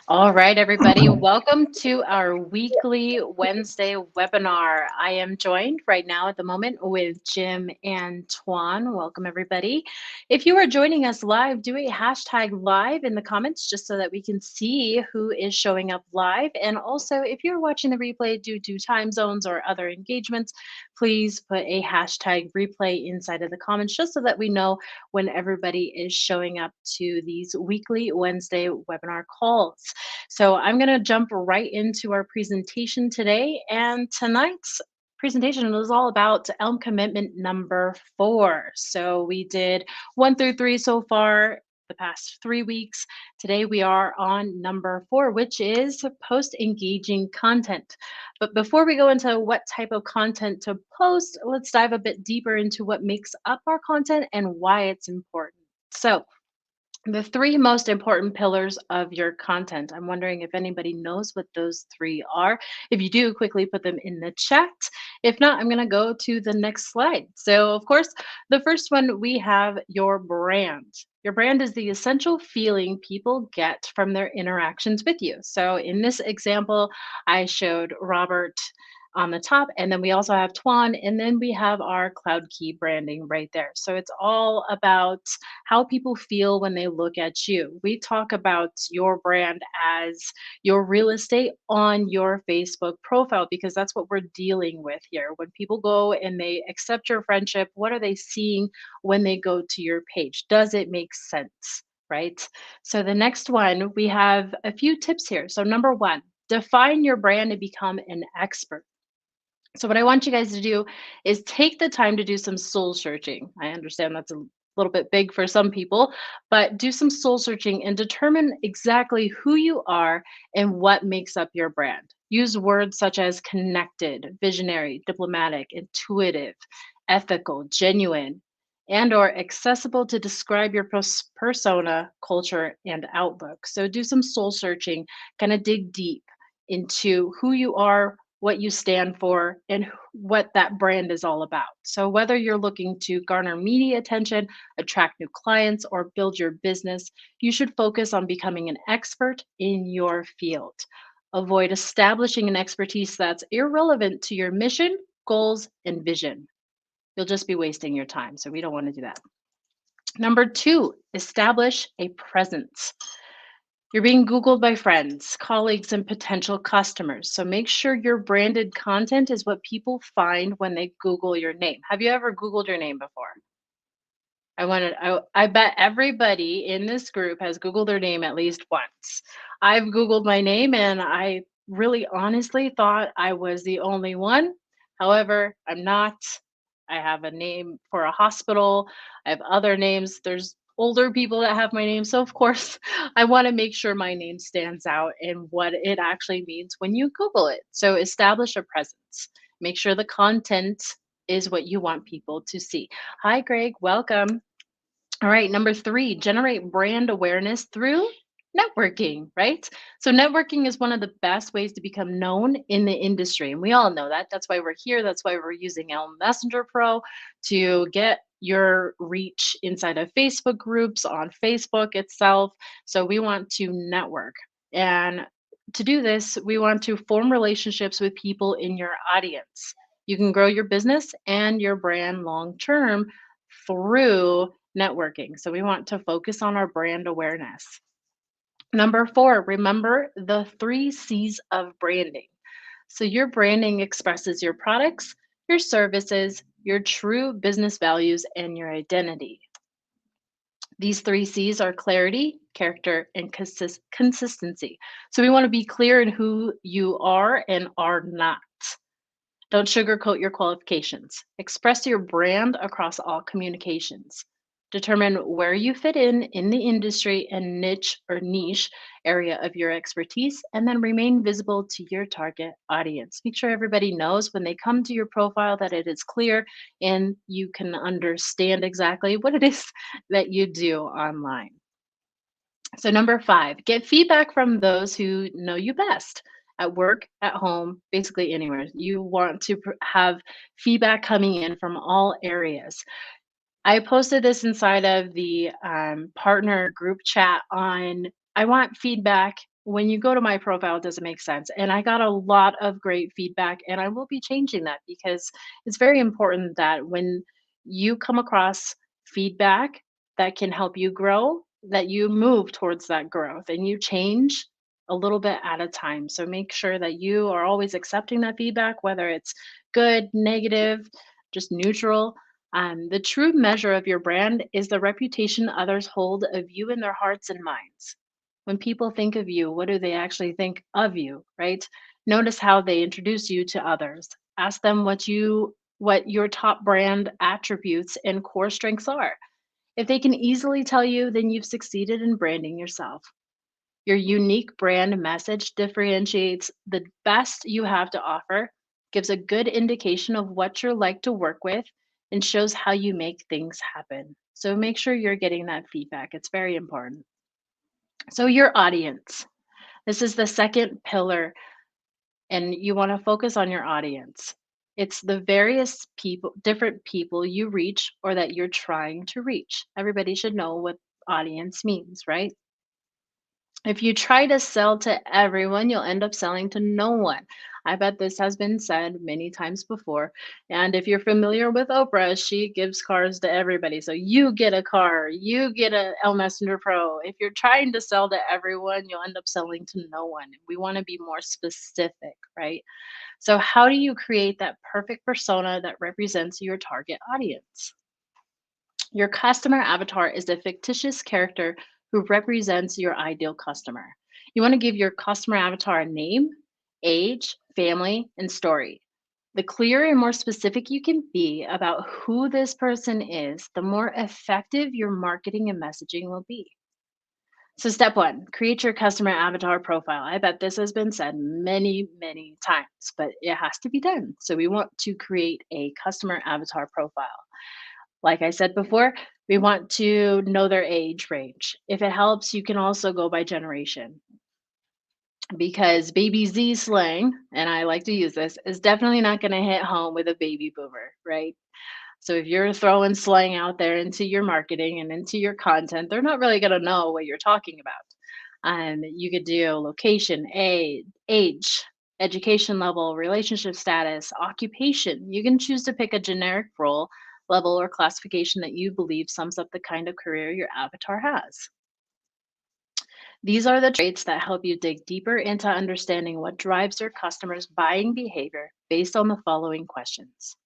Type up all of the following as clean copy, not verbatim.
All right, everybody, welcome to our weekly Wednesday webinar. I am joined right now at the moment with Jim and Tuan. Welcome, everybody. If you are joining us live, do a hashtag live in the comments just so that we can see who is showing up live. And also, if you're watching the replay due to time zones or other engagements, please put a hashtag replay inside of the comments just so that we know when everybody is showing up to these weekly Wednesday webinar calls. So I'm going to jump right into our presentation today. And tonight's presentation was all about ELM Commitment number 4. So we did 1 through 3 so far the past 3 weeks. Today we are on number 4, which is post engaging content. But before we go into what type of content to post, let's dive a bit deeper into what makes up our content and why it's important. So, the 3 most important pillars of your content. I'm wondering if anybody knows what those 3 are. If you do, quickly put them in the chat. If not, I'm going to go to the next slide. So, of course, the first one we have your brand. Your brand is the essential feeling people get from their interactions with you. So, in this example, I showed Robert on the top, and then we also have Tuan, and then we have our Cloud Key branding right there. So, it's all about how people feel when they look at you. We talk about your brand as your real estate on your Facebook profile because that's what we're dealing with here. When people go and they accept your friendship, what are they seeing when they go to your page? Does it make sense? Right. So the next one, we have a few tips here. So, number one, define your brand and become an expert. So, what I want you guys to do is take the time to do some soul searching. I understand that's a little bit big for some people, but do some soul searching and determine exactly who you are and what makes up your brand. Use words such as connected, visionary, diplomatic, intuitive, ethical, genuine, and or accessible to describe your persona, culture, and outlook. So do some soul searching, kind of dig deep into who you are, what you stand for, and what that brand is all about. So, whether you're looking to garner media attention, attract new clients, or build your business, you should focus on becoming an expert in your field. Avoid establishing an expertise that's irrelevant to your mission, goals, and vision. You'll just be wasting your time. So, we don't want to do that. Number 2, establish a presence. You're being Googled by friends, colleagues, and potential customers. So make sure your branded content is what people find when they Google your name. Have you ever Googled your name before? I bet everybody in this group has Googled their name at least once. I've Googled my name and I really honestly thought I was the only one. However, I'm not. I have a name for a hospital. I have other names. There's older people that have my name. So, of course, I want to make sure my name stands out and what it actually means when you Google it. So, establish a presence. Make sure the content is what you want people to see. Hi, Greg. Welcome. All right, number 3, generate brand awareness through networking, right? So, networking is one of the best ways to become known in the industry. And we all know that. That's why we're here. That's why we're using ELM Messenger Pro to get your reach inside of Facebook groups on Facebook itself. So, we want to network. And to do this, we want to form relationships with people in your audience. You can grow your business and your brand long term through networking. So we want to focus on our brand awareness. Number 4, remember the 3 C's of branding. So your branding expresses your products, your services, your true business values, and your identity. These 3 C's are clarity, character, and consistency. So we want to be clear in who you are and are not. Don't sugarcoat your qualifications. Express your brand across all communications. Determine where you fit in the industry and niche area of your expertise, and then remain visible to your target audience. Make sure everybody knows when they come to your profile that it is clear and you can understand exactly what it is that you do online. So, number 5, get feedback from those who know you best at work, at home, basically anywhere. You want to have feedback coming in from all areas. I posted this inside of the partner group chat on I want feedback when you go to my profile, it doesn't make sense. And I got a lot of great feedback, and I will be changing that because it's very important that when you come across feedback that can help you grow, that you move towards that growth and you change a little bit at a time. So make sure that you are always accepting that feedback, whether it's good, negative, just neutral. The true measure of your brand is the reputation others hold of you in their hearts and minds. When people think of you, what do they actually think of you, right? Notice how they introduce you to others. Ask them what your top brand attributes and core strengths are. If they can easily tell you, then you've succeeded in branding yourself. Your unique brand message differentiates the best you have to offer, gives a good indication of what you're like to work with, and shows how you make things happen. So make sure you're getting that feedback. It's very important. So, your audience. This is the second pillar, and you want to focus on your audience. It's the various people, different people you reach or that you're trying to reach. Everybody should know what audience means, right? If you try to sell to everyone, you'll end up selling to no one. I bet this has been said many times before. And if you're familiar with Oprah, she gives cars to everybody. So you get a car, you get a L Messenger Pro. If you're trying to sell to everyone, you'll end up selling to no one. We want to be more specific, right? So, how do you create that perfect persona that represents your target audience? Your customer avatar is a fictitious character who represents your ideal customer. You want to give your customer avatar a name, age, family, and story. The clearer and more specific you can be about who this person is, the more effective your marketing and messaging will be. So, step one, create your customer avatar profile. I bet this has been said many, many times, but it has to be done. So, we want to create a customer avatar profile. Like I said before, we want to know their age range. If it helps, you can also go by generation because baby Z slang, and I like to use this, is definitely not going to hit home with a baby boomer, right? So if you're throwing slang out there into your marketing and into your content, they're not really going to know what you're talking about. You could do location, age, education level, relationship status, occupation. You can choose to pick a generic role, level, or classification that you believe sums up the kind of career your avatar has. These are the traits that help you dig deeper into understanding what drives your customers' buying behavior based on the following questions.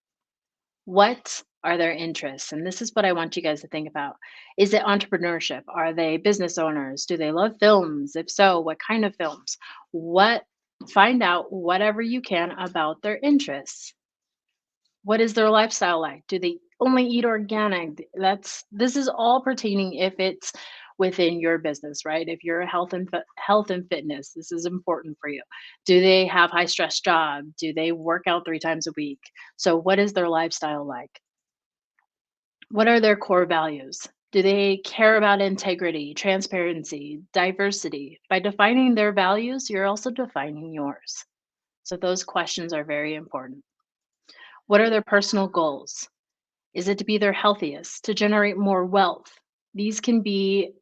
What are their interests? And this is what I want you guys to think about. Is it entrepreneurship? Are they business owners? Do they love films? If so, what kind of films? What Find out whatever you can about their interests. What is their lifestyle like? Do they only eat organic? This is all pertaining if it's within your business, right? If you're a health and fitness, this is important for you. Do they have high stress job? Do they work out 3 times a week? So what is their lifestyle like? What are their core values? Do they care about integrity, transparency, diversity? By defining their values, you're also defining yours. So those questions are very important. What are their personal goals? Is it to be their healthiest, to generate more wealth? These can be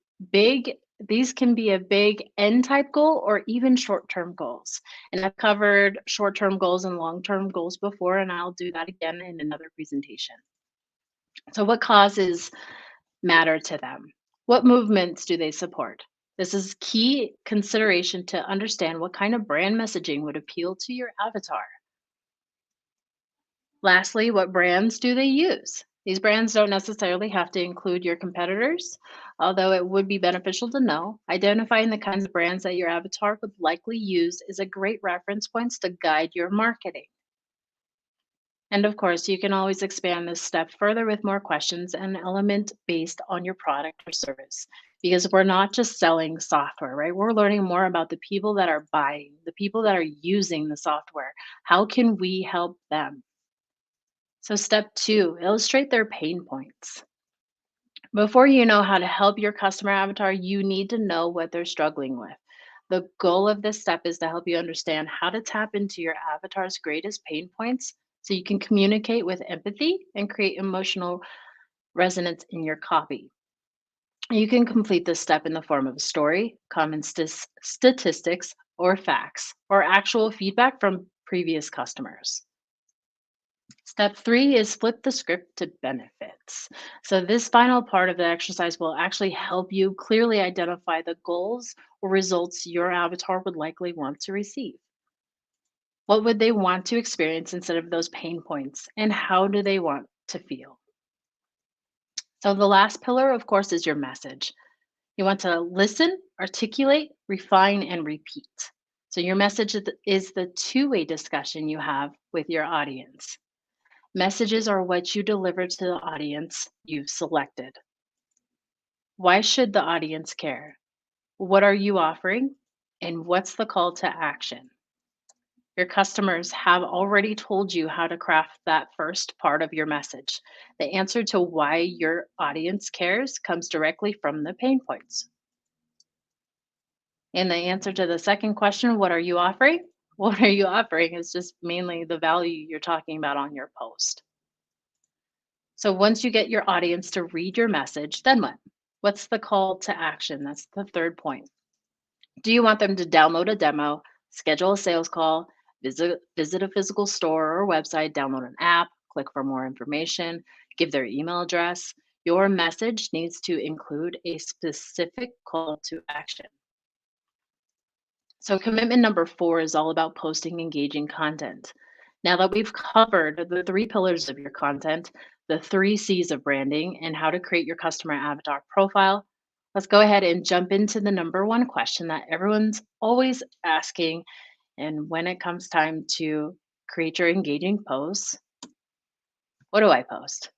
these can be a big end type goal or even short-term goals. And I've covered short-term goals and long-term goals before, and I'll do that again in another presentation. So what causes matter to them? What movements do they support? This is key consideration to understand what kind of brand messaging would appeal to your avatar. Lastly, what brands do they use? These brands don't necessarily have to include your competitors, although it would be beneficial to know. Identifying the kinds of brands that your avatar would likely use is a great reference points to guide your marketing. And of course, you can always expand this step further with more questions and element based on your product or service. Because we're not just selling software, right? We're learning more about the people that are buying, the people that are using the software. How can we help them? So, step two, illustrate their pain points. Before you know how to help your customer avatar, you need to know what they're struggling with. The goal of this step is to help you understand how to tap into your avatar's greatest pain points so you can communicate with empathy and create emotional resonance in your copy. You can complete this step in the form of a story, common statistics, or facts, or actual feedback from previous customers. Step three is flip the script to benefits. So, this final part of the exercise will actually help you clearly identify the goals or results your avatar would likely want to receive. What would they want to experience instead of those pain points? And how do they want to feel? So, the last pillar, of course, is your message. You want to listen, articulate, refine, and repeat. So, your message is the two-way discussion you have with your audience. Messages are what you deliver to the audience you've selected. Why should the audience care? What are you offering? And what's the call to action? Your customers have already told you how to craft that first part of your message. The answer to why your audience cares comes directly from the pain points. And the answer to the second question, what are you offering? What are you offering is just mainly the value you're talking about on your post. So once you get your audience to read your message, then what? What's the call to action? That's the third point. Do you want them to download a demo, schedule a sales call, visit a physical store or website, download an app, click for more information, give their email address? Your message needs to include a specific call to action. So, commitment number four is all about posting engaging content. Now that we've covered the three pillars of your content, the three C's of branding, and how to create your customer avatar profile, let's go ahead and jump into the number one question that everyone's always asking. And when it comes time to create your engaging posts, what do I post?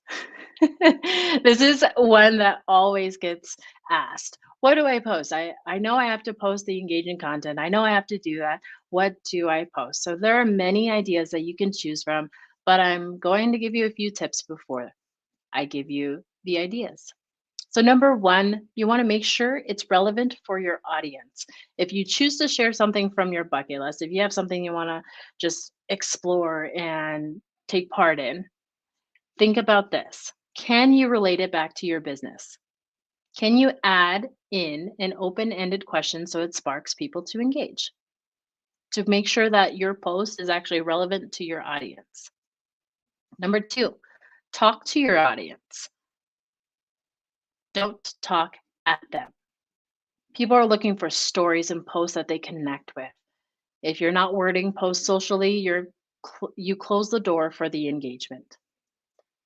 This is one that always gets asked. What do I post? I know I have to post the engaging content. I know I have to do that. What do I post? So there are many ideas that you can choose from, but I'm going to give you a few tips before I give you the ideas. So, number one, you want to make sure it's relevant for your audience. If you choose to share something from your bucket list, if you have something you want to just explore and take part in, think about this. Can you relate it back to your business? Can you add in an open ended question so it sparks people to engage? To make sure that your post is actually relevant to your audience. Number two, talk to your audience. Don't talk at them. People are looking for stories and posts that they connect with. If you're not wording posts socially, you close the door for the engagement.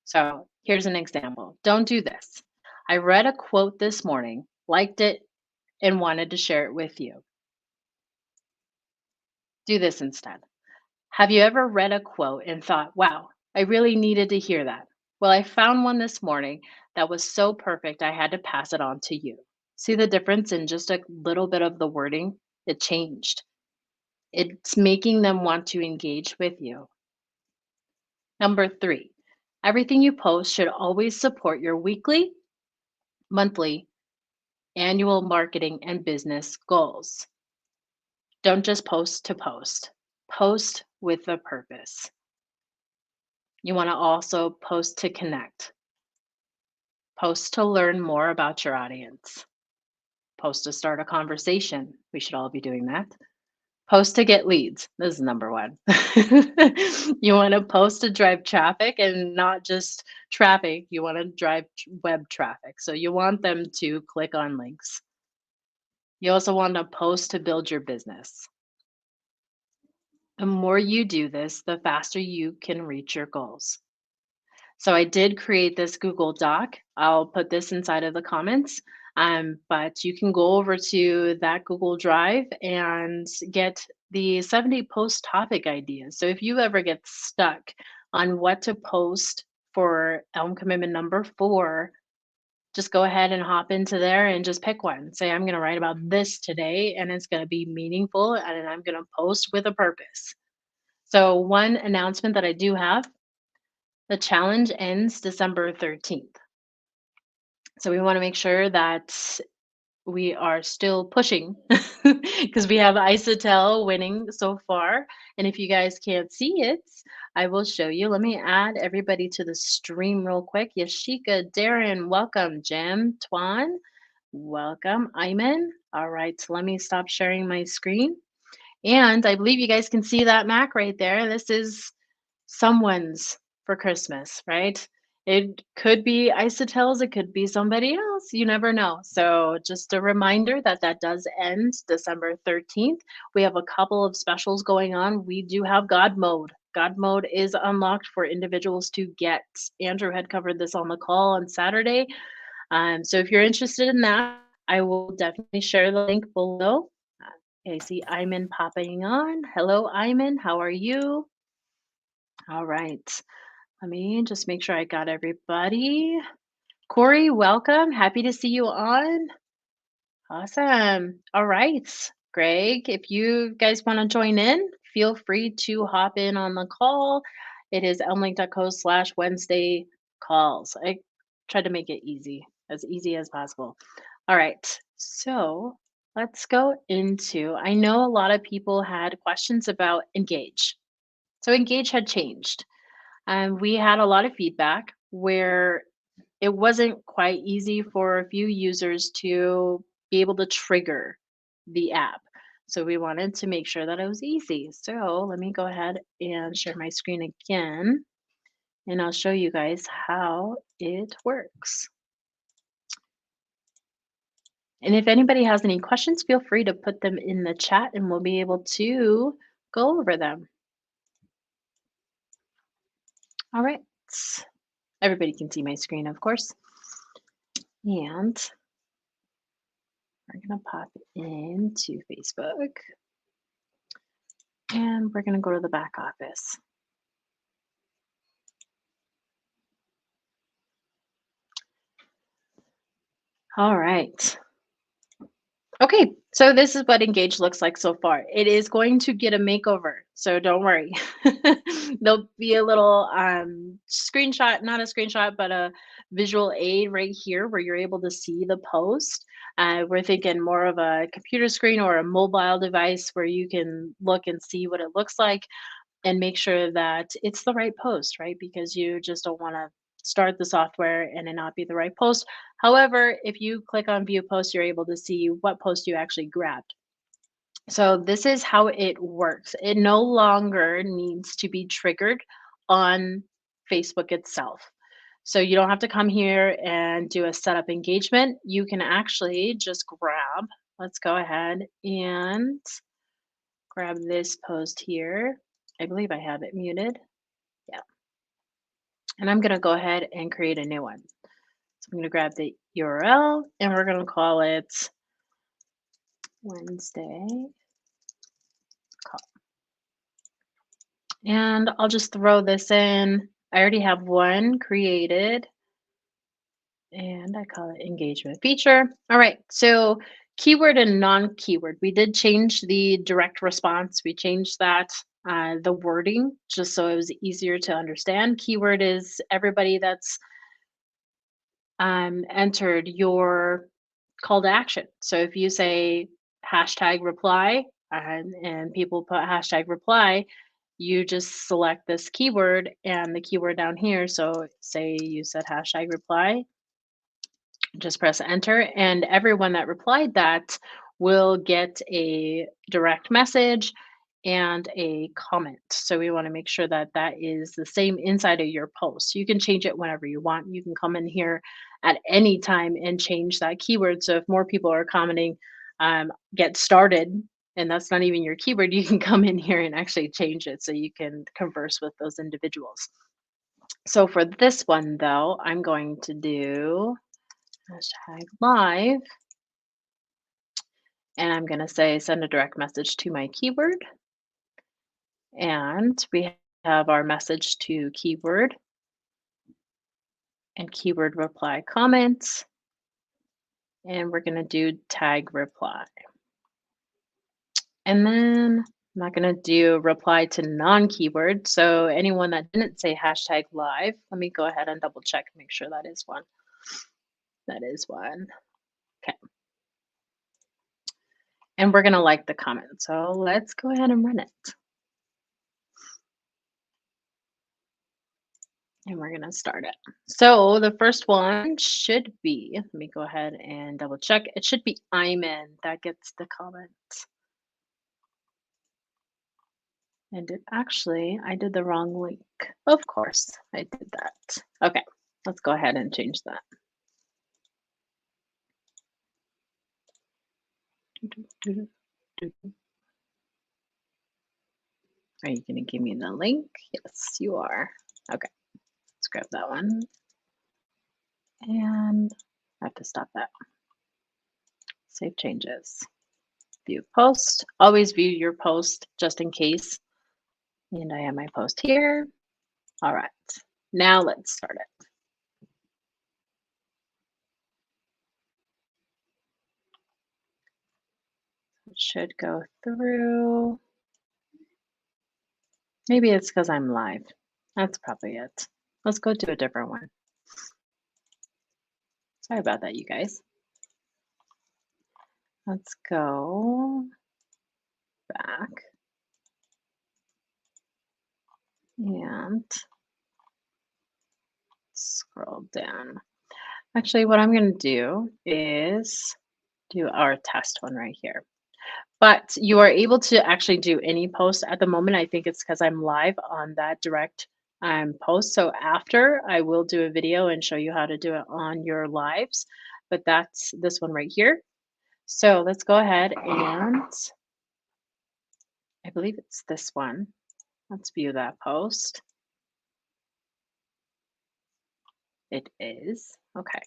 So here's an example. Don't do this. I read a quote this morning, liked it, and wanted to share it with you. Do this instead. Have you ever read a quote and thought, wow, I really needed to hear that? Well, I found one this morning that was so perfect, I had to pass it on to you. See the difference in just a little bit of the wording? It changed. It's making them want to engage with you. Number three, everything you post should always support your weekly, monthly, annual marketing and business goals. Don't just post to post, post with a purpose. You want to also post to connect, post to learn more about your audience, post to start a conversation. We should all be doing that. Post to get leads. This is number one. You want to post to drive traffic and not just traffic. You want to drive web traffic. So you want them to click on links. You also want to post to build your business. The more you do this, the faster you can reach your goals. So I did create this Google Doc. I'll put this inside of the comments. But you can go over to that Google Drive and get the 70 post topic ideas. So if you ever get stuck on what to post for ELM Commitment number four, just go ahead and hop into there and just pick one. Say, I'm going to write about this today and it's going to be meaningful and I'm going to post with a purpose. So, one announcement that I do have, the challenge ends December 13th. So we want to make sure that we are still pushing because we have Isotel winning so far. And if you guys can't see it, I will show you. Let me add everybody to the stream real quick. Yashika, Darren, welcome. Jim, Tuan, Welcome, Iman. All right, so let me stop sharing my screen. And I believe you guys can see that Mac right there. This is someone's for Christmas, right? It could be Isotels, it could be somebody else. You never know. So, just a reminder that that does end December 13th. We have a couple of specials going on. We do have God mode. God mode is unlocked for individuals to get. Andrew had covered this on the call on Saturday. So, if you're interested in that, I will definitely share the link below. I see Iman popping on. Hello, Iman. How are you? All right. Let me just make sure I got everybody. Corey, welcome. Happy to see you on. Awesome. All right. Greg, if you guys want to join in, feel free to hop in on the call. It is elmlink.co/Wednesday calls. I tried to make it easy as possible. All right. So let's go into, I know a lot of people had questions about Engage. So Engage had changed. We had a lot of feedback where it wasn't quite easy for a few users to be able to trigger the app. So we wanted to make sure that it was easy. So let me go ahead and share my screen again, and I'll show you guys how it works. And if anybody has any questions, feel free to put them in the chat and we'll be able to go over them. All right. Everybody can see my screen, of course. And we're going to pop into Facebook and we're going to go to the back office. All right. Okay, so this is what Engage looks like so far. It is going to get a makeover, so don't worry. There'll be a little screenshot, not a screenshot, but a visual aid right here where you're able to see the post. We're thinking more of a computer screen or a mobile device where you can look and see what it looks like and make sure that it's the right post, right? Because you just don't want to start the software and it not be the right post. However, if you click on view post, you're able to see what post you actually grabbed. So this is how it works. It no longer needs to be triggered on Facebook itself. So you don't have to come here and do a setup engagement. You can actually just grab, let's go ahead and grab this post here. I believe I have it muted. Yeah. And I'm going to go ahead and create a new one. So I'm going to grab the URL and we're going to call it Wednesday call. And I'll just throw this in. I already have one created and I call it engagement feature. All right. So keyword and non-keyword. We did change the direct response. We changed that, the wording, just so it was easier to understand. Keyword is everybody that's entered your call to action. So if you say hashtag reply and people put hashtag reply, you just select this keyword and the keyword down here. So say you said hashtag reply, just press enter, and everyone that replied that will get a direct message and a comment. So we want to make sure that that is the same inside of your post. You can change it whenever you want. You can come in here at any time and change that keyword. So if more people are commenting, get started, and that's not even your keyword, you can come in here and actually change it so you can converse with those individuals. So for this one though, I'm going to do hashtag live, and I'm going to say send a direct message to my keyword. And we have our message to keyword and keyword reply comments. And we're going to do tag reply. And then I'm not going to do reply to non-keyword. So anyone that didn't say hashtag live, let me go ahead and double check and make sure that is one. That is one. Okay. And we're going to like the comment. So let's go ahead and run it. And we're going to start it. So the first one should be, let me go ahead and double check. It should be Iman that gets the comment. And it actually, I did the wrong link. Of course, I did that. Okay, let's go ahead and change that. Are you going to give me the link? Yes, you are. Okay, let's grab that one. And I have to stop that. Save changes. View post. Always view your post just in case. And I have my post here. All right, now let's start it. It should go through. Maybe it's because I'm live. That's probably it. Let's go to a different one. Sorry about that, you guys. Let's go back and scroll down. Actually, what I'm going to do is do our test one right here. But you are able to actually do any post at the moment. I think it's because I'm live on that direct post. So after, I will do a video and show you how to do it on your lives. But that's this one right here. So let's go ahead and I believe it's this one. Let's view that post. It is. Okay.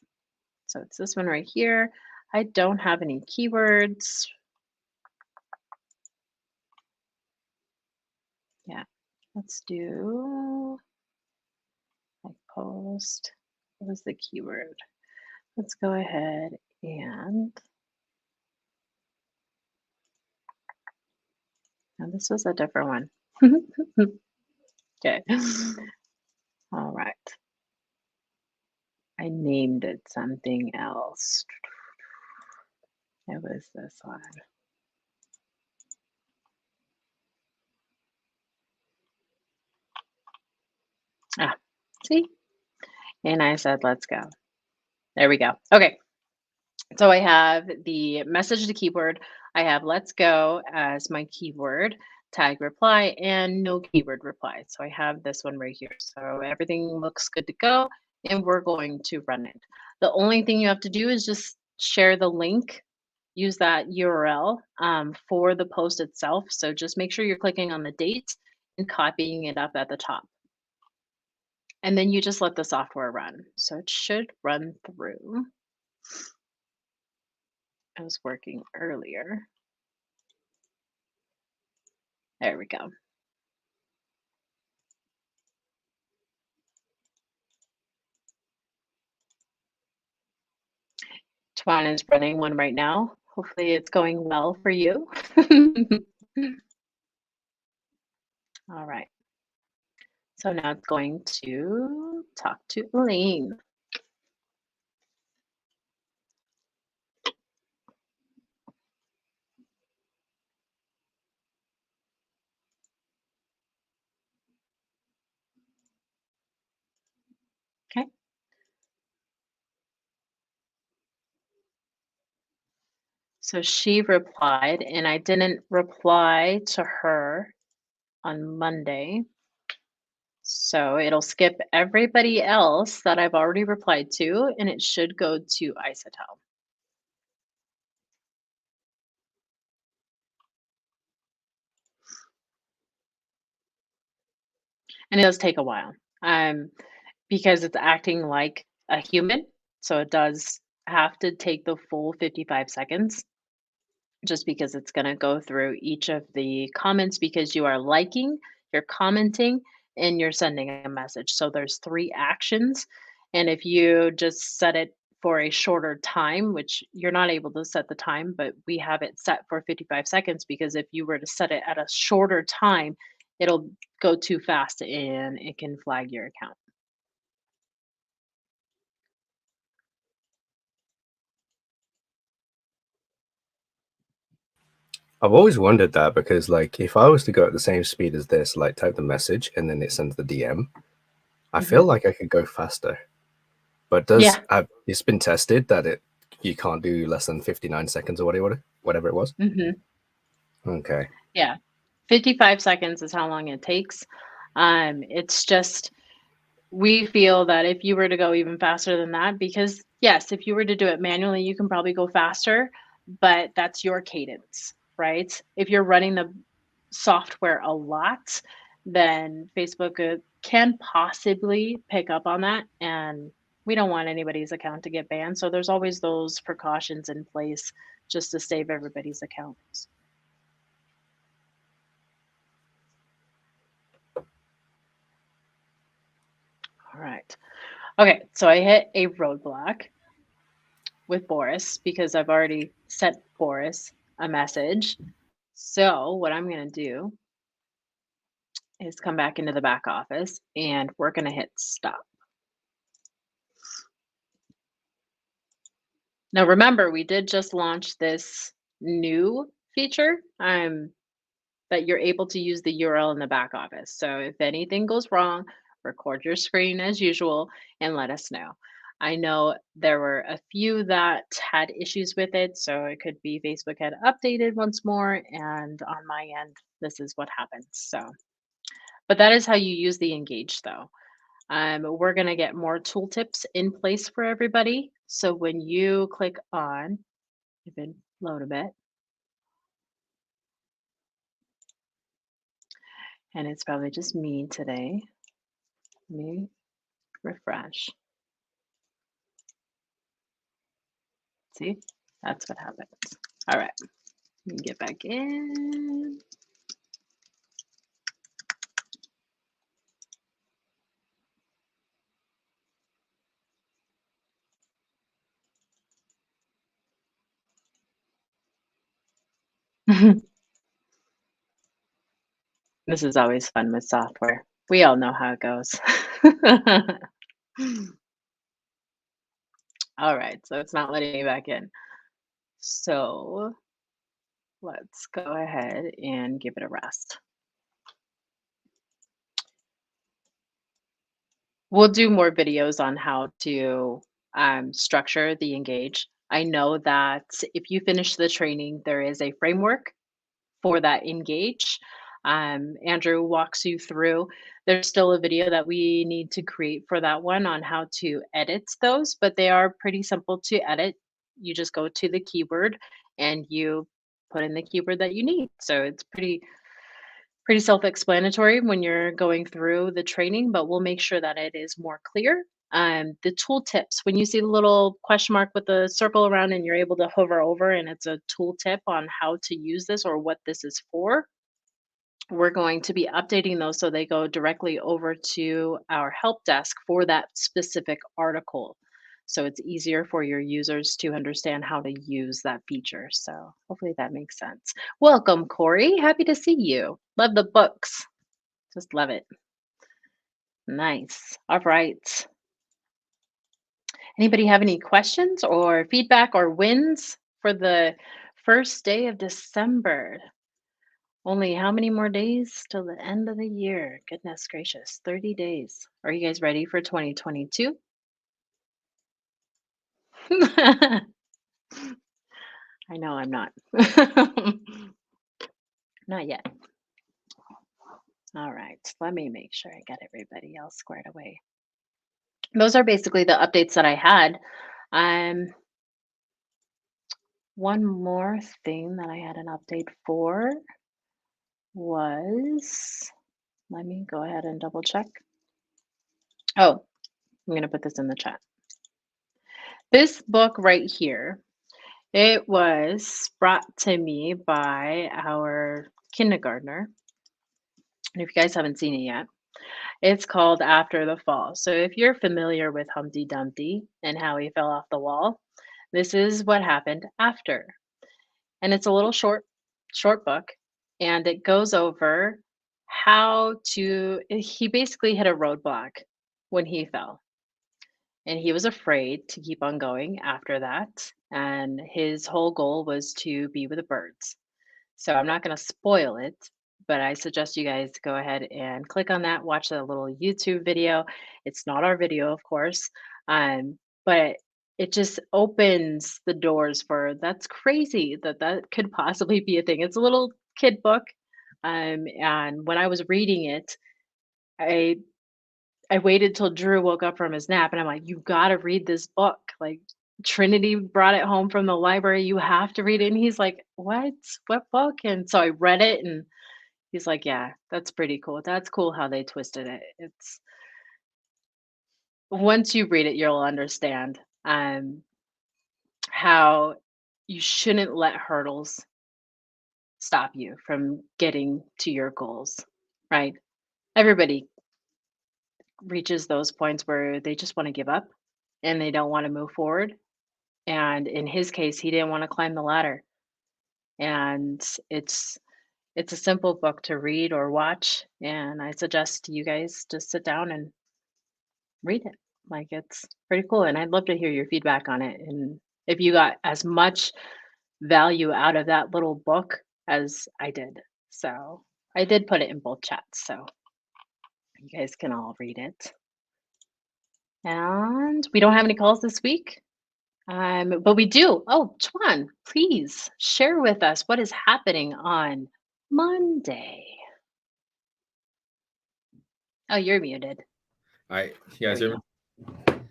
So it's this one right here. I don't have any keywords. Yeah. Let's do my post. What was the keyword? Let's go ahead and now this was a different one. Okay. All right. I named it something else. It was this one. Ah, see? And I said, let's go. There we go. Okay. So I have the message to keyword. I have let's go as my keyword, tag reply, and no keyword reply. So I have this one right here. So everything looks good to go, and we're going to run it. The only thing you have to do is just share the link, use that URL for the post itself. So just make sure you're clicking on the date and copying it up at the top. And then you just let the software run. So it should run through. I was working earlier. There we go. Tuan is running one right now. Hopefully it's going well for you. All right. So now it's going to talk to Elaine. Okay. So she replied, and I didn't reply to her on Monday. So it'll skip everybody else that I've already replied to, and it should go to Isotel. And it does take a while because it's acting like a human. So it does have to take the full 55 seconds just because it's going to go through each of the comments because you are liking, you're commenting, and you're sending a message. So there's 3 actions. And if you just set it for a shorter time, which you're not able to set the time, but we have it set for 55 seconds because if you were to set it at a shorter time, it'll go too fast and it can flag your account. I've always wondered that because, like, if I was to go at the same speed as this, like, type the message and then it sends the DM, I feel Hmm. like I could go faster, but Yeah. it's been tested that you can't do less than 59 seconds or whatever it was. Hmm. Okay. Yeah. 55 seconds is how long it takes. It's just we feel that if you were to go even faster than that, because yes, if you were to do it manually, you can probably go faster, but that's your cadence, right? If you're running the software a lot, then Facebook can possibly pick up on that. And we don't want anybody's account to get banned. So there's always those precautions in place just to save everybody's accounts. All right. Okay. So I hit a roadblock with Boris because I've already sent Boris a message. So what I'm going to do is come back into the back office and we're going to hit stop. Now remember, we did just launch this new feature that you're able to use the URL in the back office. So if anything goes wrong, record your screen as usual and let us know. I know there were a few that had issues with it, so it could be Facebook had updated once more, and on my end, this is what happened. So, but that is how you use the Engage, though. We're going to get more tooltips in place for everybody. So when you click on, if it load a bit, and it's probably just me today. Let me refresh. See, that's what happens. All right, let me get back in. This is always fun with software. We all know how it goes. All right, so it's not letting me back in. So let's go ahead and give it a rest. We'll do more videos on how to structure the Engage. I know that if you finish the training, there is a framework for that Engage. Andrew walks you through. There's still a video that we need to create for that one on how to edit those, but they are pretty simple to edit. You just go to the keyword and you put in the keyword that you need. So it's pretty self-explanatory when you're going through the training, but we'll make sure that it is more clear. The tool tips, when you see the little question mark with the circle around and you're able to hover over and it's a tool tip on how to use this or what this is for, we're going to be updating those so they go directly over to our help desk for that specific article. So it's easier for your users to understand how to use that feature. So hopefully that makes sense. Welcome, Corey. Happy to see you. Love the books. Just love it. Nice. All right. Anybody have any questions or feedback or wins for the first day of December? Only how many more days till the end of the year? Goodness gracious, 30 days. Are you guys ready for 2022? I know I'm not. Not yet. All right, let me make sure I get everybody else squared away. Those are basically the updates that I had. Um, one more thing that I had an update for was, let me go ahead and double check. Oh, I'm going to put this in the chat. This book right here, it was brought to me by our kindergartner. And if you guys haven't seen it yet, it's called After the Fall. So if you're familiar with Humpty Dumpty and how he fell off the wall, this is what happened after. And it's a little short book, and it goes over how to he basically hit a roadblock when he fell. And he was afraid to keep on going after that. And his whole goal was to be with the birds. So I'm not going to spoil it, But I suggest you guys go ahead and click on that, watch that little YouTube video. It's not our video, of course, but it just opens the doors for that's crazy that that could possibly be a thing. It's a little kid book, and when I was reading it, I I waited till Drew woke up from his nap, and I'm like, "You gotta read this book." Like, Trinity brought it home from the library, "You have to read it," and he's like, "What? What book?" And so I read it, and he's like, "Yeah, that's pretty cool. That's cool how they twisted it." It's once you read it, you'll understand, how you shouldn't let hurdles stop you from getting to your goals, right? Everybody reaches those points where they just wanna give up, and they don't wanna move forward. And in his case, he didn't wanna climb the ladder, and it's a simple book to read or watch, and I suggest you guys just sit down and read it. Like, it's pretty cool, and I'd love to hear your feedback on it, and if you got as much value out of that little book as I did. So, I did put it in both chats, so you guys can all read it. And we don't have any calls this week. But we do. Oh, Chuan, please share with us what is happening on Monday. Oh, you're muted. All right, you There guys we hear go.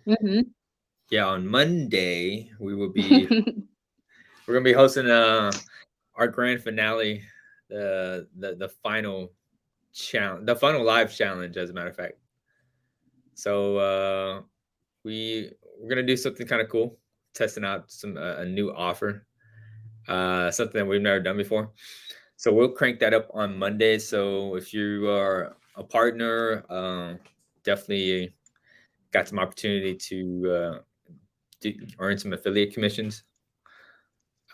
me? Mhm. Yeah, on Monday we're gonna be hosting our grand finale, the final challenge, the final live challenge, as a matter of fact. So we're gonna do something kind of cool, testing out some a new offer, something that we've never done before. So we'll crank that up on Monday. So if you are a partner, definitely got some opportunity to earn some affiliate commissions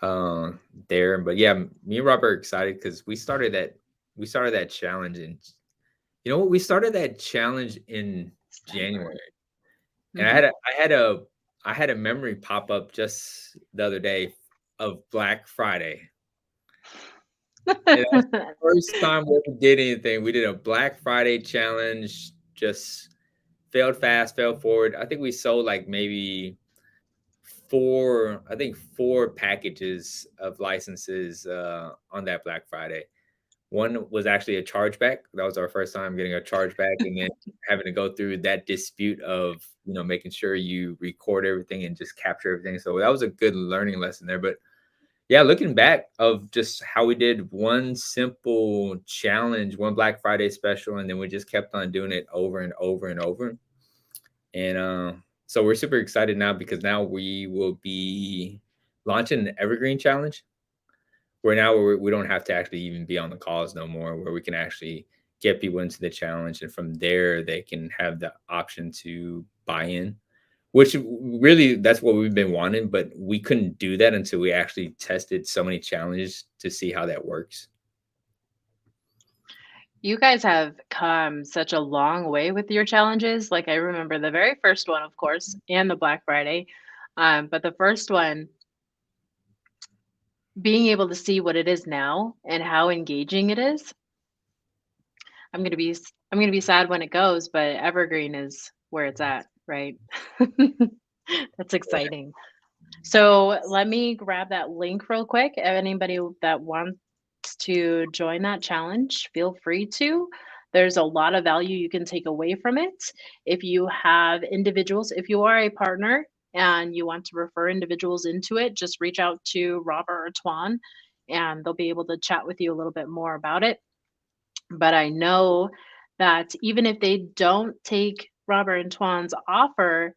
there. But yeah, me and Robert are excited because we started that challenge, and you know what, we started that challenge in January, and Mhm. I had a memory pop up just the other day of Black Friday. And that's the first time we ever did anything. We did a Black Friday challenge, just failed fast, failed forward. I think we sold like maybe four packages of licenses on that Black Friday. One was actually a chargeback. That was our first time getting a chargeback, and then having to go through that dispute of making sure you record everything and just capture everything. So that was a good learning lesson there. But yeah, looking back of just how we did one simple challenge, one Black Friday special, and then we just kept on doing it over and over and over. And so we're super excited now because now we will be launching an evergreen challenge where now we don't have to actually even be on the calls no more, where we can actually get people into the challenge. And from there, they can have the option to buy in, which really that's what we've been wanting. But we couldn't do that until we actually tested so many challenges to see how that works. You guys have come such a long way with your challenges. Like, I remember the very first one, of course, and the Black Friday. But the first one, being able to see what it is now and how engaging it is, I'm gonna be sad when it goes, but evergreen is where it's at, right? That's exciting. So let me grab that link real quick. Anybody that wants to join that challenge, feel free to. There's a lot of value you can take away from it. If you have individuals, if you are a partner and you want to refer individuals into it, just reach out to Robert or Tuan and they'll be able to chat with you a little bit more about it. But I know that even if they don't take Robert and Tuan's offer,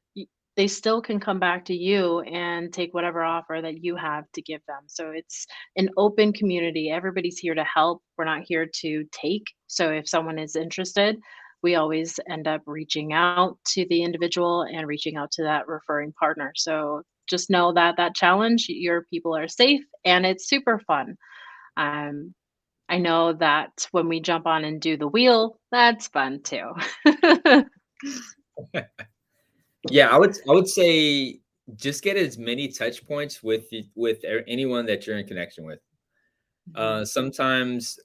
they still can come back to you and take whatever offer that you have to give them. So it's an open community. Everybody's here to help. We're not here to take. So if someone is interested, we always end up reaching out to the individual and reaching out to that referring partner. So just know that that challenge, your people are safe and it's super fun. Um, I know that when we jump on and do the wheel, that's fun too. Yeah, I would say just get as many touch points with anyone that you're in connection with. Mhm. Sometimes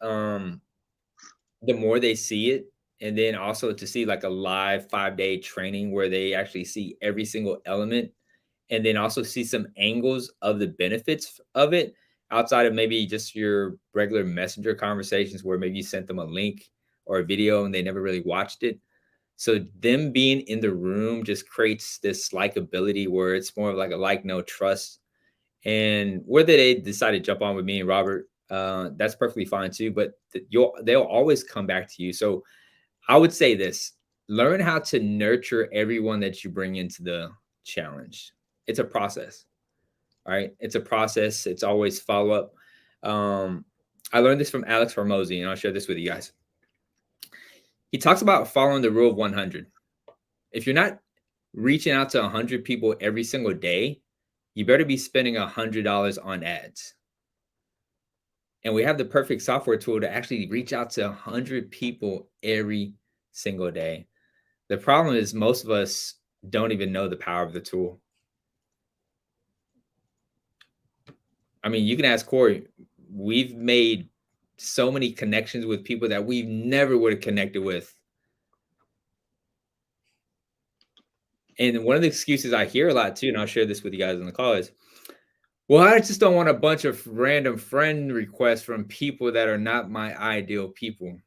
the more they see it, and then also to see like a live 5-day training where they actually see every single element, and then also see some angles of the benefits of it outside of maybe just your regular messenger conversations where maybe you sent them a link or a video and they never really watched it. So them being in the room just creates this likability where it's more of like a like, no trust. And whether they decide to jump on with me and Robert, that's perfectly fine too. But they'll always come back to you. So I would say this: learn how to nurture everyone that you bring into the challenge. It's a process, all right? It's a process. It's always follow up. I learned this from Alex Hormozy, and I'll share this with you guys. He talks about following the rule of 100. If you're not reaching out to 100 people every single day, you better be spending $100 on ads. And we have the perfect software tool to actually reach out to 100 people every single day. The problem is most of us don't even know the power of the tool. I mean, you can ask Corey. We've made so many connections with people that we never would have connected with. And one of the excuses I hear a lot too, and I'll share this with you guys in the call, is, well, I just don't want a bunch of random friend requests from people that are not my ideal people.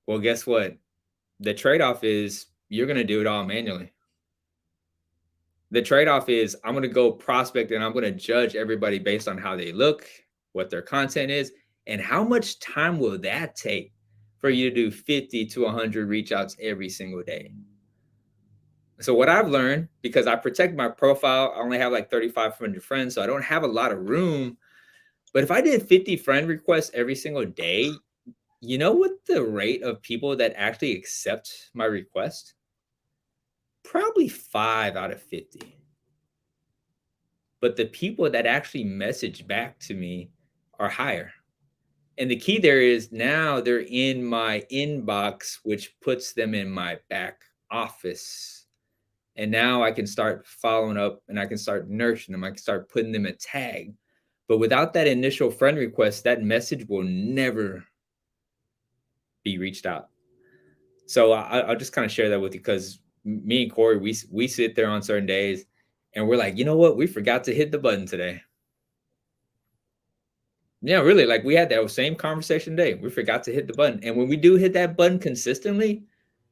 Well, guess what? The trade-off is you're going to do it all manually. The trade-off is I'm going to go prospect and I'm going to judge everybody based on how they look, what their content is, and how much time will that take for you to do 50 to 100 reach outs every single day. So what I've learned, because I protect my profile, I only have like 3,500 friends, so I don't have a lot of room. But if I did 50 friend requests every single day, you know what the rate of people that actually accept my request? Probably 5 out of 50. But the people that actually message back to me are higher. And the key there is now they're in my inbox, which puts them in my back office. And now I can start following up and I can start nurturing them. I can start putting them a tag. But without that initial friend request, that message will never be reached out. So I'll just kind of share that with you, because me and Corey, we sit there on certain days and we're like, you know what? We forgot to hit the button today. Yeah, really. Like we had that same conversation today. We forgot to hit the button. And when we do hit that button consistently,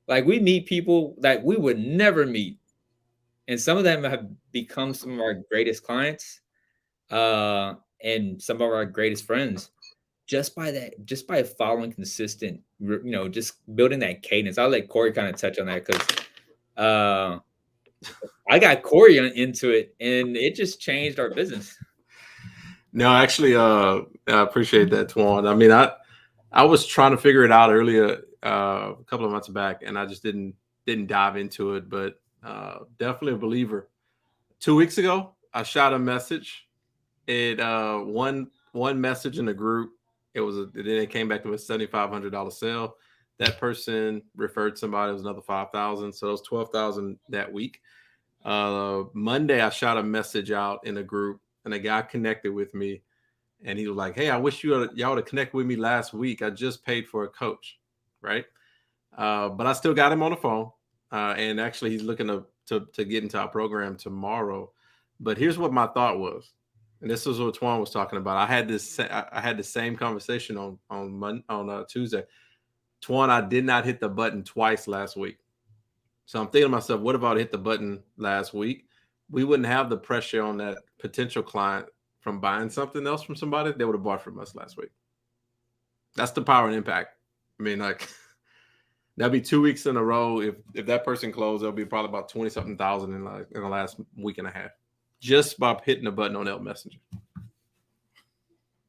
like we meet people that we would never meet. And some of them have become some of our greatest clients, and some of our greatest friends just by following consistent, just building that cadence. I'll let Corey kind of touch on that, because I got Corey into it and it just changed our business. No, actually, I appreciate that, Twan. I mean, I was trying to figure it out earlier, a couple of months back, and I just didn't dive into it, but definitely a believer. 2 weeks ago, I shot a message. It one message in the group. Then it came back to a $7,500 sale. That person referred somebody. It was another 5,000. So it was 12,000 that week. Monday, I shot a message out in a group, and a guy connected with me, and he was like, "Hey, I wish y'all would have connected with me last week. I just paid for a coach," right? But I still got him on the phone, and actually, he's looking to get into our program tomorrow. But here's what my thought was, and this is what Twan was talking about. I had the same conversation on Tuesday. Twan, I did not hit the button twice last week. So I'm thinking to myself, what if I would hit the button last week? We wouldn't have the pressure on that potential client from buying something else from somebody. They would have bought from us last week. That's the power and impact. I mean, like, that'd be 2 weeks in a row. If that person closed, there'll be probably about 20-something thousand in the last week and a half, just by hitting the button on ELM Messenger.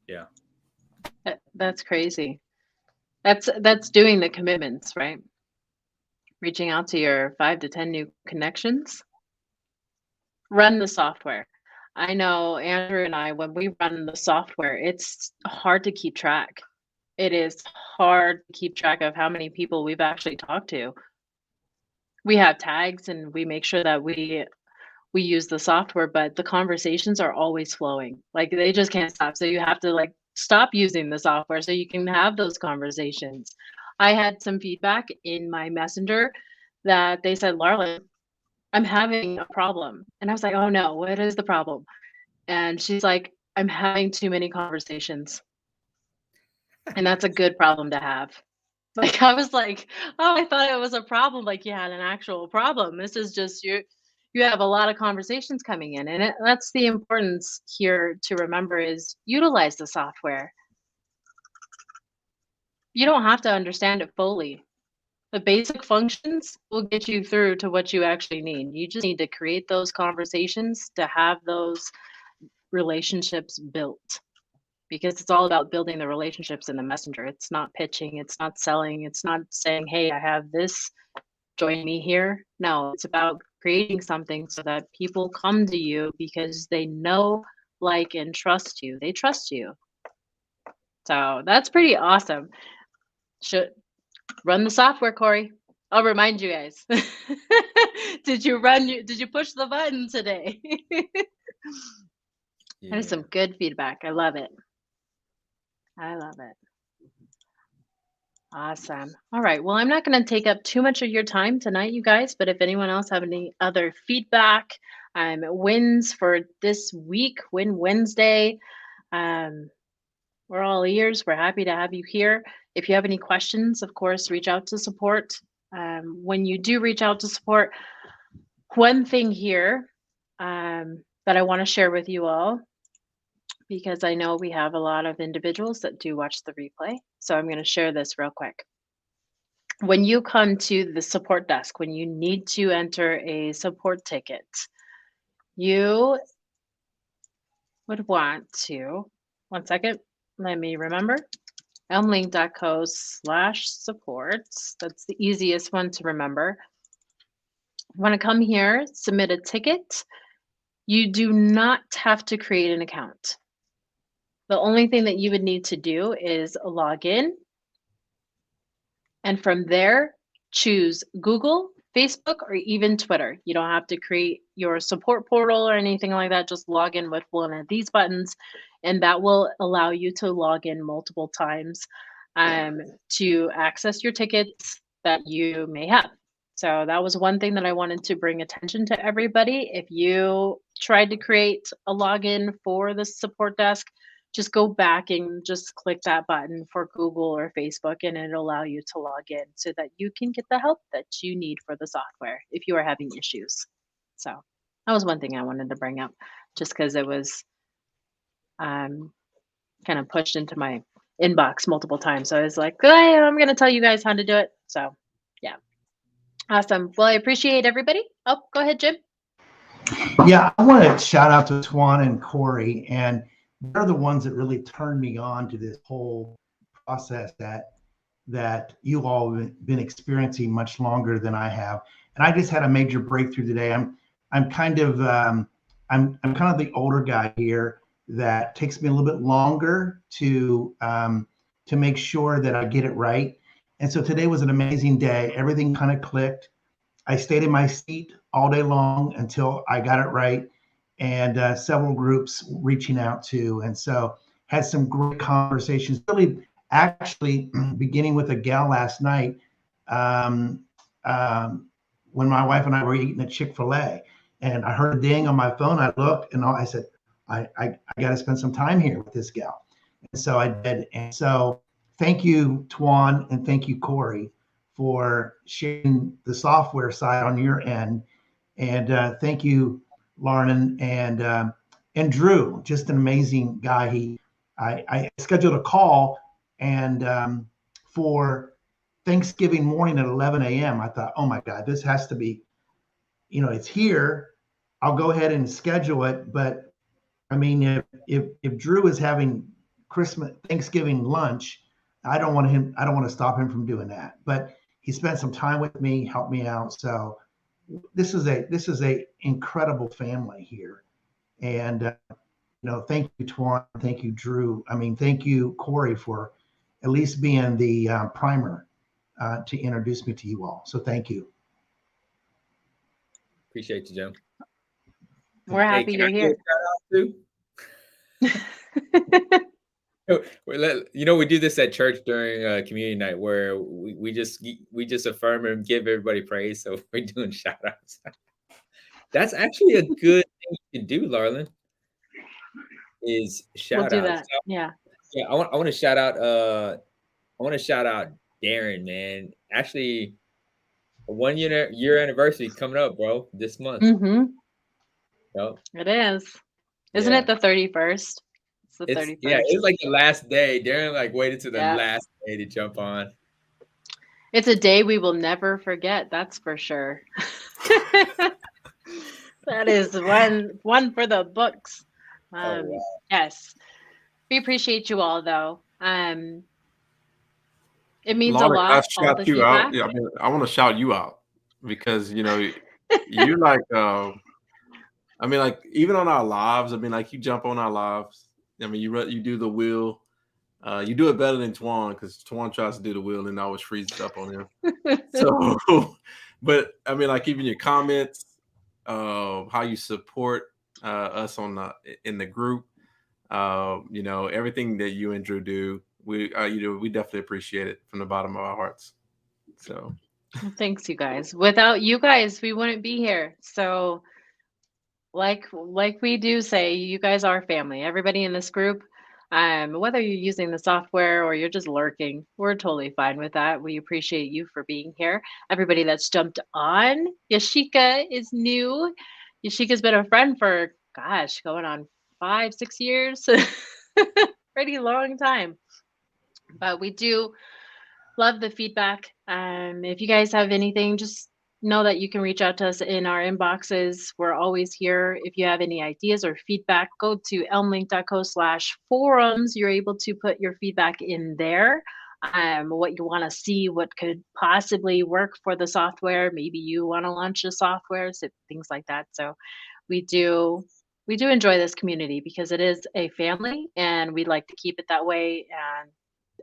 Yeah. That's crazy. That's doing the commitments, right? Reaching out to your 5 to 10 new connections. Run the software. I know Andrew and I, when we run the software, it's hard to keep track. It is hard to keep track of how many people we've actually talked to. We have tags and we make sure that we use the software, but the conversations are always flowing. Like they just can't stop. So you have to like stop using the software so you can have those conversations. I had some feedback in my messenger that they said, Larla, I'm having a problem. And I was like, oh no, what is the problem? And she's like, I'm having too many conversations. And that's a good problem to have. Like, I was like, oh, I thought it was a problem. Like you had an actual problem. This is just you have a lot of conversations coming in. And that's the importance here to remember is utilize the software. You don't have to understand it fully. The basic functions will get you through to what you actually need. You just need to create those conversations to have those relationships built, because it's all about building the relationships in the messenger. It's not pitching, it's not selling, it's not saying, hey, I have this, join me here. No, it's about creating something so that people come to you because they know, like, and trust you. They trust you. So that's pretty awesome. Should run the software, Corey. I'll remind you guys. Did you push the button today? That is some good feedback. I love it. I love it. Awesome. All right. Well, I'm not going to take up too much of your time tonight, you guys, but if anyone else have any other feedback, wins for this week, Win Wednesday, we're all ears. We're happy to have you here. If you have any questions, of course, reach out to support. When you do reach out to support, one thing here that I want to share with you all, because I know we have a lot of individuals that do watch the replay. So I'm going to share this real quick. When you come to the support desk, when you need to enter a support ticket, you would want to, one second, let me remember, elmlink.co/supports. That's the easiest one to remember. You want to come here, submit a ticket. You do not have to create an account. The only thing that you would need to do is log in. And from there, choose Google, Facebook, or even Twitter. You don't have to create your support portal or anything like that. Just log in with one of these buttons, and that will allow you to log in multiple times to access your tickets that you may have. So that was one thing that I wanted to bring attention to everybody. If you tried to create a login for the support desk, just go back and just click that button for Google or Facebook, and it'll allow you to log in so that you can get the help that you need for the software if you are having issues. So that was one thing I wanted to bring up, just because it was kind of pushed into my inbox multiple times. So I was like, hey, I'm going to tell you guys how to do it. So yeah. Awesome. Well, I appreciate everybody. Oh, go ahead, Jim. Yeah, I want to shout out to Twan and Corey, and they're the ones that really turned me on to this whole process that you all have been experiencing much longer than I have. And I just had a major breakthrough today. I'm kind of I'm kind of the older guy here that takes me a little bit longer to make sure that I get it right. And so today was an amazing day. Everything kind of clicked. I stayed in my seat all day long until I got it right, and several groups reaching out to. And so had some great conversations, really actually beginning with a gal last night when my wife and I were eating at Chick-fil-A, and I heard a ding on my phone. I looked and I said, I got to spend some time here with this gal. And so I did. And so thank you, Twan, and thank you, Corey, for sharing the software side on your end. And thank you, Lauren and Drew, just an amazing guy. I scheduled a call and for Thanksgiving morning at 11 a.m. I thought, oh my God, this has to be, it's here. I'll go ahead and schedule it. But I mean, if Drew is having Thanksgiving lunch, I don't want to stop him from doing that. But he spent some time with me, helped me out. So this is a incredible family here. And thank you, Twan. Thank you, Drew. I mean, thank you, Corey, for at least being the primer to introduce me to you all. So thank you. Appreciate you, Jim. We're happy you're here. Shout out too? We do this at church during community night where we just affirm and give everybody praise. So we're doing shout outs. That's actually a good thing you can do, Larlin, is We'll shout do outs. that. Yeah. Yeah, I want to shout out Darren, man. Actually, a 1 year anniversary coming up, bro, this month. Mm-hmm. Yep. It is. Isn't Yeah. it the 31st? It's the 31st. Yeah, it was like the last day. Darren like waited to the Yeah. last day to jump on. It's a day we will never forget, that's for sure. That is one for the books. Wow. Yes. We appreciate you all though. It means Lauren, a I lot, all the shout you out. feedback. Yeah, I mean, I want to shout you out because you like I mean, like even on our lives, I mean, like you jump on our lives. I mean, you do the wheel. You do it better than Twan because Twan tries to do the wheel and always freezes up on him. So, but I mean, like even your comments, how you support us in the group, everything that you and Drew do, we definitely appreciate it from the bottom of our hearts. So, Thanks, you guys. Without you guys, we wouldn't be here. So, like we do say, you guys are family. Everybody in this group, whether you're using the software or you're just lurking, we're totally fine with that. We appreciate you for being here. Everybody that's jumped on, Yashika is new. Yashika's been a friend for, gosh, going on 5-6 years. Pretty long time. But we do love the feedback. If you guys have anything, just know that you can reach out to us in our inboxes. We're always here. If you have any ideas or feedback, go to elmlink.co/forums. You're able to put your feedback in there. What you want to see, what could possibly work for the software. Maybe you want to launch a software, so things like that. So we do enjoy this community because it is a family and we'd like to keep it that way and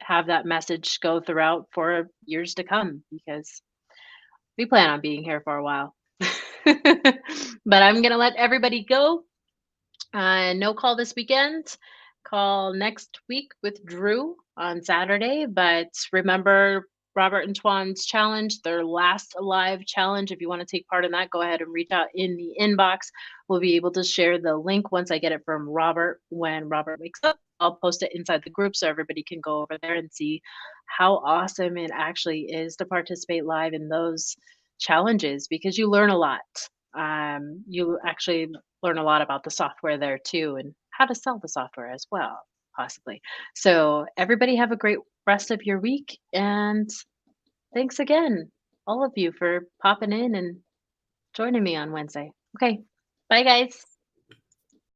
have that message go throughout for years to come because we plan on being here for a while. But I'm going to let everybody go. No call this weekend. Call next week with Drew on Saturday. But remember, Robert and Twan's challenge, their last live challenge. If you want to take part in that, go ahead and reach out in the inbox. We'll be able to share the link once I get it from Robert. When Robert wakes up, I'll post it inside the group so everybody can go over there and see how awesome it actually is to participate live in those challenges because you learn a lot. You actually learn a lot about the software there too and how to sell the software as well, possibly. So everybody have a great rest of your week. And thanks again, all of you, for popping in and joining me on Wednesday. Okay. Bye, guys.